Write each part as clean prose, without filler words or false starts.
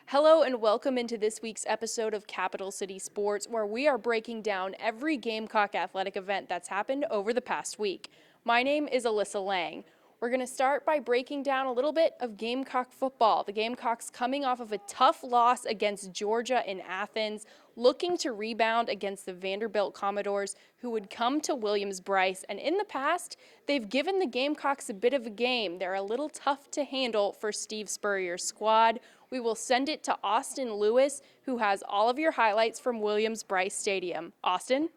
Hello and welcome into this week's episode of Capital City Sports, where we are breaking down every Gamecock athletic event that's happened over the past week. My name is Alyssa Lang. We're going to start by breaking down a little bit of Gamecock football. The Gamecocks coming off of a tough loss against Georgia in Athens, looking to rebound against the Vanderbilt Commodores, who would come to Williams-Brice. And in the past, they've given the Gamecocks a bit of a game. They're a little tough to handle for Steve Spurrier's squad. We will send it to Austin Lewis, who has all of your highlights from Williams-Brice Stadium. Austin?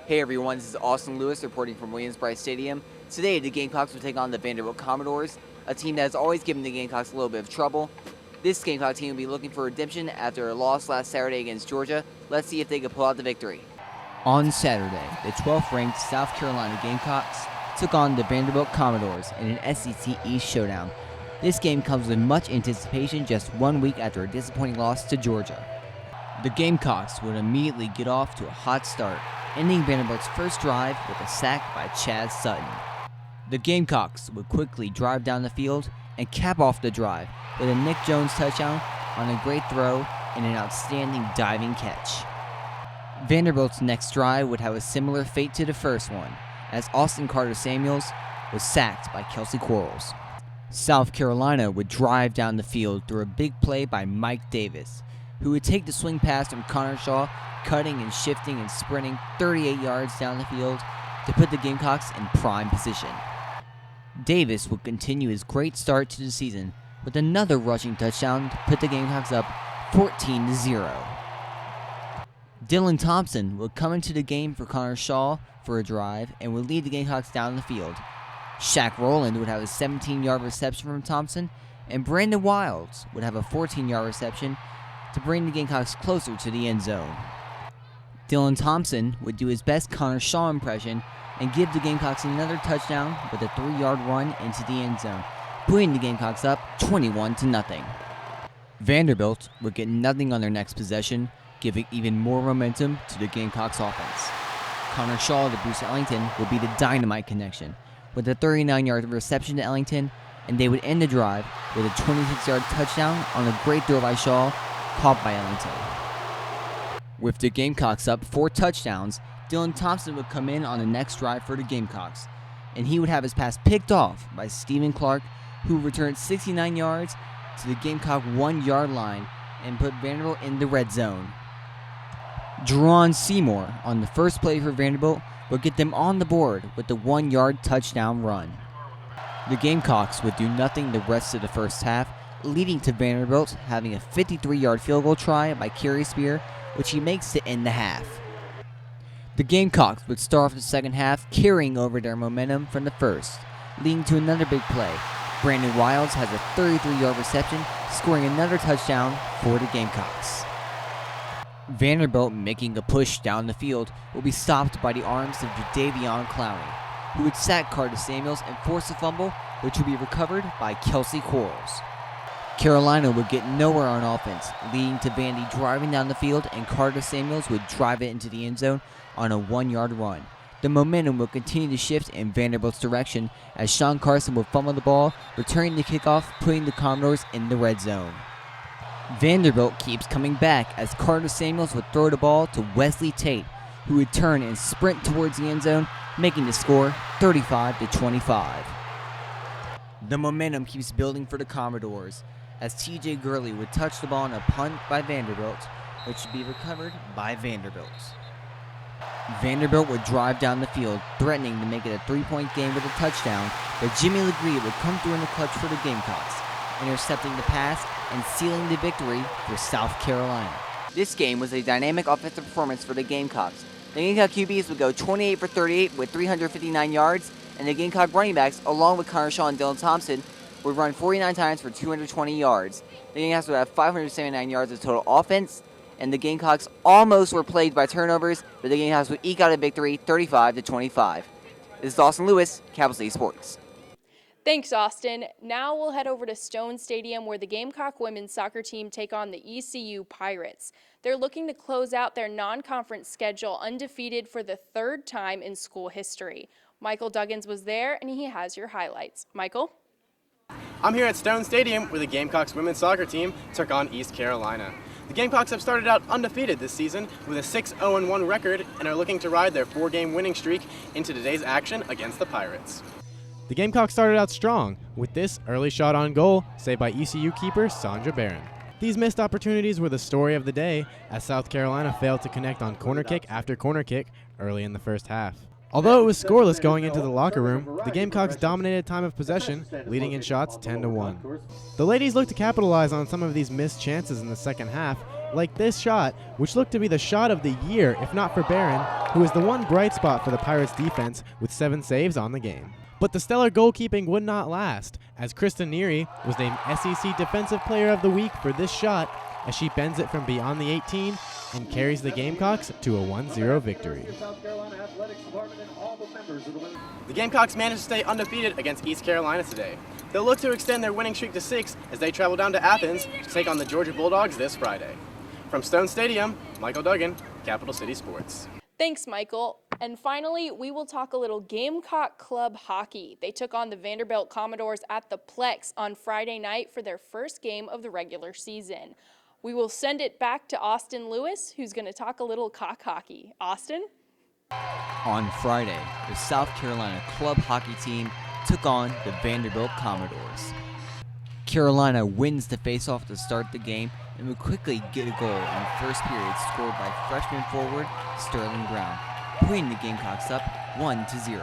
Hey everyone, this is Austin Lewis reporting from Williams-Brice Stadium. Today, the Gamecocks will take on the Vanderbilt Commodores, a team that has always given the Gamecocks a little bit of trouble. This Gamecock team will be looking for redemption after a loss last Saturday against Georgia. Let's see if they can pull out the victory. On Saturday, the 12th-ranked South Carolina Gamecocks took on the Vanderbilt Commodores in an SEC East showdown. This game comes with much anticipation just 1 week after a disappointing loss to Georgia. The Gamecocks would immediately get off to a hot start, ending Vanderbilt's first drive with a sack by Chad Sutton. The Gamecocks would quickly drive down the field and cap off the drive with a Nick Jones touchdown on a great throw and an outstanding diving catch. Vanderbilt's next drive would have a similar fate to the first one, as Austin Carter-Samuels was sacked by Kelsey Quarles. South Carolina would drive down the field through a big play by Mike Davis, who would take the swing pass from Connor Shaw, cutting and shifting and sprinting 38 yards down the field to put the Gamecocks in prime position. Davis would continue his great start to the season with another rushing touchdown to put the Gamecocks up 14-0. Dylan Thompson would come into the game for Connor Shaw for a drive and would lead the Gamecocks down the field. Shaq Rowland would have a 17-yard reception from Thompson, and Brandon Wilds would have a 14-yard reception to bring the Gamecocks closer to the end zone. Dylan Thompson would do his best Connor Shaw impression and give the Gamecocks another touchdown with a 3-yard run into the end zone, putting the Gamecocks up 21-0. Vanderbilt would get nothing on their next possession, giving even more momentum to the Gamecocks offense. Connor Shaw to Bruce Ellington would be the dynamite connection, with a 39-yard reception to Ellington, and they would end the drive with a 26-yard touchdown on a great throw by Shaw, caught by Ellington. With the Gamecocks up 4 touchdowns, Dylan Thompson would come in on the next drive for the Gamecocks, and he would have his pass picked off by Stephen Clark, who returned 69 yards to the Gamecock 1-yard line and put Vanderbilt in the red zone. Jerron Seymour on the first play for Vanderbilt would get them on the board with the 1-yard touchdown run. The Gamecocks would do nothing the rest of the first half, leading to Vanderbilt having a 53-yard field goal try by Kerry Spear, which he makes to end the half. The Gamecocks would start off the second half carrying over their momentum from the first, leading to another big play. Brandon Wilds has a 33-yard reception, scoring another touchdown for the Gamecocks. Vanderbilt, making a push down the field, will be stopped by the arms of Jadavion Clowney, who would sack Carter-Samuels and force a fumble, which would be recovered by Kelsey Quarles. Carolina would get nowhere on offense, leading to Vandy driving down the field, and Carter-Samuels would drive it into the end zone on a 1-yard run. The momentum will continue to shift in Vanderbilt's direction as Sean Carson will fumble the ball, returning the kickoff, putting the Commodores in the red zone. Vanderbilt keeps coming back as Carter-Samuels would throw the ball to Wesley Tate, who would turn and sprint towards the end zone, making the score 35-25. The momentum keeps building for the Commodores as TJ Gurley would touch the ball on a punt by Vanderbilt, which would be recovered by Vanderbilt. Vanderbilt would drive down the field, threatening to make it a 3-point game with a touchdown, but Jimmy Legree would come through in the clutch for the Gamecocks, intercepting the pass and sealing the victory for South Carolina. This game was a dynamic offensive performance for the Gamecocks. The Gamecock QBs would go 28 for 38 with 359 yards, and the Gamecock running backs, along with Connor Shaw and Dylan Thompson, would run 49 times for 220 yards. The Gamecocks would have 579 yards of total offense, and the Gamecocks almost were plagued by turnovers, but the Gamecocks would eke out a victory 35-25. This is Austin Lewis, Capital City Sports. Thanks, Austin. Now we'll head over to Stone Stadium, where the Gamecock women's soccer team take on the ECU Pirates. They're looking to close out their non-conference schedule undefeated for the 3rd time in school history. Michael Duggins was there, and he has your highlights. Michael? I'm here at Stone Stadium where the Gamecocks women's soccer team took on East Carolina. The Gamecocks have started out undefeated this season with a 6-0-1 record and are looking to ride their 4-game winning streak into today's action against the Pirates. The Gamecocks started out strong with this early shot on goal saved by ECU keeper Sandra Barron. These missed opportunities were the story of the day as South Carolina failed to connect on corner kick after corner kick early in the first half. Although it was scoreless going into the locker room, the Gamecocks dominated time of possession, leading in shots 10-1. The ladies looked to capitalize on some of these missed chances in the second half, like this shot, which looked to be the shot of the year if not for Barron, who was the one bright spot for the Pirates defense with 7 saves on the game. But the stellar goalkeeping would not last, as Krista Neary was named SEC Defensive Player of the Week for this shot, as she bends it from beyond the 18 and carries the Gamecocks to a 1-0 victory. The Gamecocks managed to stay undefeated against East Carolina today. They'll look to extend their winning streak to 6 as they travel down to Athens to take on the Georgia Bulldogs this Friday. From Stone Stadium, Michael Duggan, Capital City Sports. Thanks, Michael. And finally, we will talk a little Gamecock Club hockey. They took on the Vanderbilt Commodores at the Plex on Friday night for their first game of the regular season. We will send it back to Austin Lewis, who's going to talk a little cock hockey. Austin? On Friday, the South Carolina club hockey team took on the Vanderbilt Commodores. Carolina wins the faceoff to start the game and would quickly get a goal in the first period scored by freshman forward Sterling Brown, putting the Gamecocks up 1-0.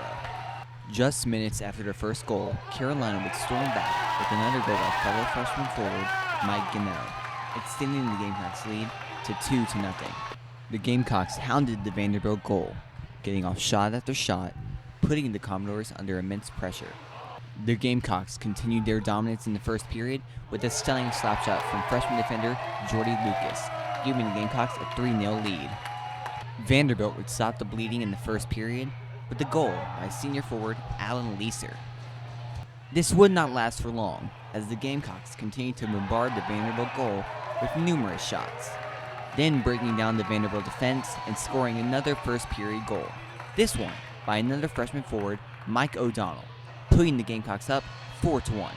Just minutes after their first goal, Carolina would storm back with another goal by fellow freshman forward Mike Gannell, extending the Gamecocks' lead to 2-0. The Gamecocks hounded the Vanderbilt goal, getting off shot after shot, putting the Commodores under immense pressure. The Gamecocks continued their dominance in the first period with a stunning slapshot from freshman defender Jordy Lucas, giving the Gamecocks a 3-0 lead. Vanderbilt would stop the bleeding in the first period with a goal by senior forward Alan Leeser. This would not last for long, as the Gamecocks continued to bombard the Vanderbilt goal with numerous shots, then breaking down the Vanderbilt defense and scoring another first period goal, this one by another freshman forward Mike O'Donnell, putting the Gamecocks up 4-1.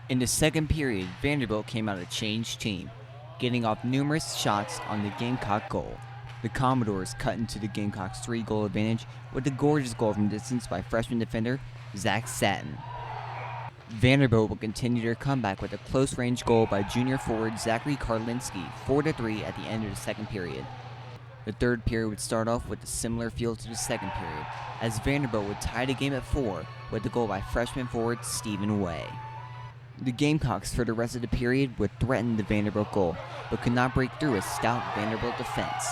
In the second period, Vanderbilt came out a changed team, getting off numerous shots on the Gamecock goal. The Commodores cut into the Gamecocks' 3-goal advantage with a gorgeous goal from distance by freshman defender Zach Satin. Vanderbilt will continue their comeback with a close-range goal by junior forward Zachary Karlinski, 4-3 at the end of the second period. The third period would start off with a similar feel to the second period, as Vanderbilt would tie the game at 4 with a goal by freshman forward Stephen Way. The Gamecocks for the rest of the period would threaten the Vanderbilt goal, but could not break through a stout Vanderbilt defense.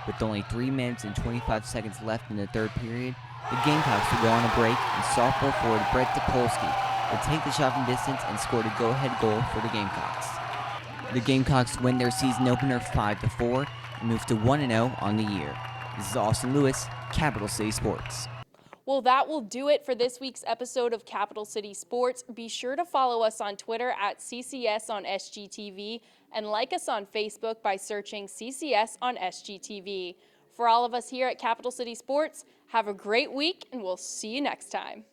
With only 3 minutes and 25 seconds left in the third period, the Gamecocks would go on a break and sophomore forward Brett Topolsky would take the shot from distance and score the go-ahead goal for the Gamecocks. The Gamecocks win their season opener 5-4 and move to 1-0 on the year. This is Austin Lewis, Capital City Sports. Well, that will do it for this week's episode of Capital City Sports. Be sure to follow us on Twitter at CCS on SGTV and like us on Facebook by searching CCS on SGTV. For all of us here at Capital City Sports, have a great week and we'll see you next time.